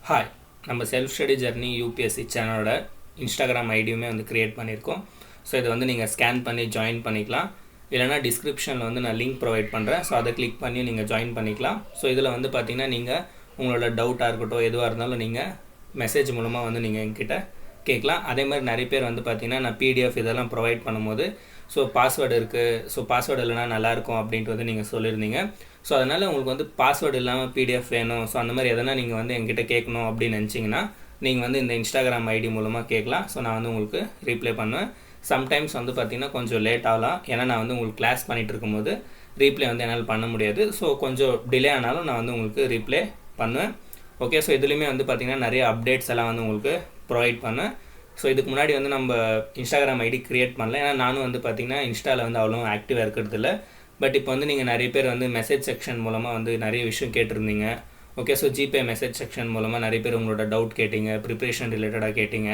Hi, நம்ம self study journey UPSC சேனலோட Instagram ஐடியுமே வந்து க்ரியேட் பண்ணியிருக்கோம். ஸோ இதை வந்து நீங்கள் ஸ்கேன் பண்ணி ஜாயின் பண்ணிக்கலாம். இல்லைனா டிஸ்கிரிப்ஷனில் வந்து நான் லிங்க் ப்ரொவைட் பண்ணுறேன். ஸோ அதை கிளிக் பண்ணி நீங்கள் ஜாயின் பண்ணிக்கலாம். ஸோ இதில் வந்து பார்த்திங்கன்னா நீங்கள் உங்களோட டவுட்டாக இருக்கட்டும், எதுவாக இருந்தாலும் நீங்கள் மெசேஜ் மூலமாக வந்து நீங்கள் என்கிட்ட கேட்கலாம். அதே மாதிரி நிறைய பேர் வந்து பார்த்திங்கன்னா நான் பிடிஎஃப் இதெல்லாம் ப்ரொவைட் பண்ணும்போது ஸோ பாஸ்வேர்டு இருக்குது, ஸோ பாஸ்வேர்டு இல்லைனா நல்லாயிருக்கும் அப்படின்ட்டு வந்து நீங்கள் சொல்லியிருந்தீங்க. ஸோ அதனால் உங்களுக்கு வந்து பாஸ்வேர்டு இல்லாமல் பிடிஎஃப் வேணும், ஸோ அந்த மாதிரி எதனா நீங்கள் வந்து என்கிட்ட கேட்கணும் அப்படின்னு நினச்சிங்கன்னா நீங்கள் வந்து இந்த இன்ஸ்டாகிராம் ஐடி மூலமாக கேட்கலாம். ஸோ நான் வந்து உங்களுக்கு ரீப்ளை பண்ணுவேன். சம்டைம்ஸ் வந்து பார்த்திங்கன்னா கொஞ்சம் லேட் ஆகலாம், ஏன்னா நான் வந்து உங்களுக்கு கிளாஸ் பண்ணிகிட்டு இருக்கும்போது ரீப்ளை வந்து என்னால் பண்ண முடியாது. ஸோ கொஞ்சம் டிலே ஆனாலும் நான் வந்து உங்களுக்கு ரீப்ளை பண்ணுவேன். ஓகே, ஸோ இதுலேயுமே வந்து பார்த்திங்கன்னா நிறைய அப்டேட்ஸ் எல்லாம் வந்து உங்களுக்கு ப்ரொவைட் பண்ணேன். ஸோ இதுக்கு முன்னாடி வந்து நம்ம இன்ஸ்டாகிராம் ஐடி க்ரியேட் பண்ணல, ஏன்னா நானும் வந்து பார்த்திங்கன்னா இன்ஸ்டாவில் வந்து அவ்வளோ ஆக்டிவாக இருக்கிறது இல்லை. பட் இப்போ வந்து நீங்கள் நிறைய பேர் வந்து மெசேஜ் செக்ஷன் மூலமாக வந்து நிறைய விஷயம் கேட்டிருந்தீங்க. Okay, so GPay message section மூலமாக நிறைய பேர் உங்களோட டவுட் கேட்டிங்க, ப்ரிப்ரேஷன் ரிலேட்டடாக கேட்டிங்க,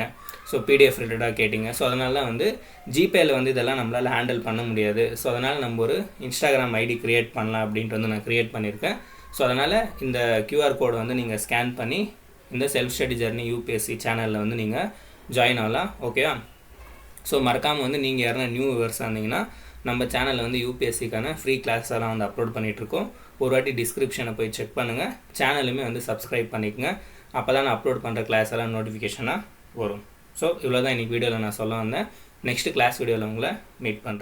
ஸோ பிடிஎஃப் ரிலேட்டடாக கேட்டிங்க. ஸோ அதனால வந்து ஜிபேயில் வந்து இதெல்லாம் நம்மளால் ஹேண்டில் பண்ண முடியாது. ஸோ அதனால் நம்ம ஒரு இன்ஸ்டாகிராம் ஐடி க்ரியேட் பண்ணலாம் அப்படின்ட்டு வந்து நான் க்ரியேட் பண்ணியிருக்கேன். ஸோ அதனால் இந்த கியூஆர் கோடை வந்து நீங்கள் ஸ்கேன் பண்ணி இந்த செல்ஃப் ஸ்டடி ஜர்னி யூபிஎஸ்சி சேனலில் வந்து நீங்கள் ஜாயின் ஆகலாம். ஓகேவா? ஸோ மறக்காமல் வந்து நீங்கள் யாருன்னா நியூ வியூவர்ஸாக இருந்தீங்கன்னா நம்ம சேனலில் வந்து யூபிஎஸ்சிக்கான ஃப்ரீ கிளாஸ் எல்லாம் வந்து அப்லோட் பண்ணிகிட்ருக்கோம். ஒரு வாட்டி டிஸ்கிரிப்ஷனை போய் செக் பண்ணுங்கள். சேனலுமே வந்து சப்ஸ்கிரைப் பண்ணிக்கோங்க. அப்போ தான் நான் அப்லோட் பண்ணுற கிளாஸ் எல்லாம் நோட்டிஃபிகேஷனாக வரும். ஸோ இவ்வளோ தான் இன்றைக்கி வீடியோவில் நான் சொல்ல வந்தேன். நெக்ஸ்ட்டு கிளாஸ் வீடியோவில் உங்களை மீட் பண்ணுறேன்.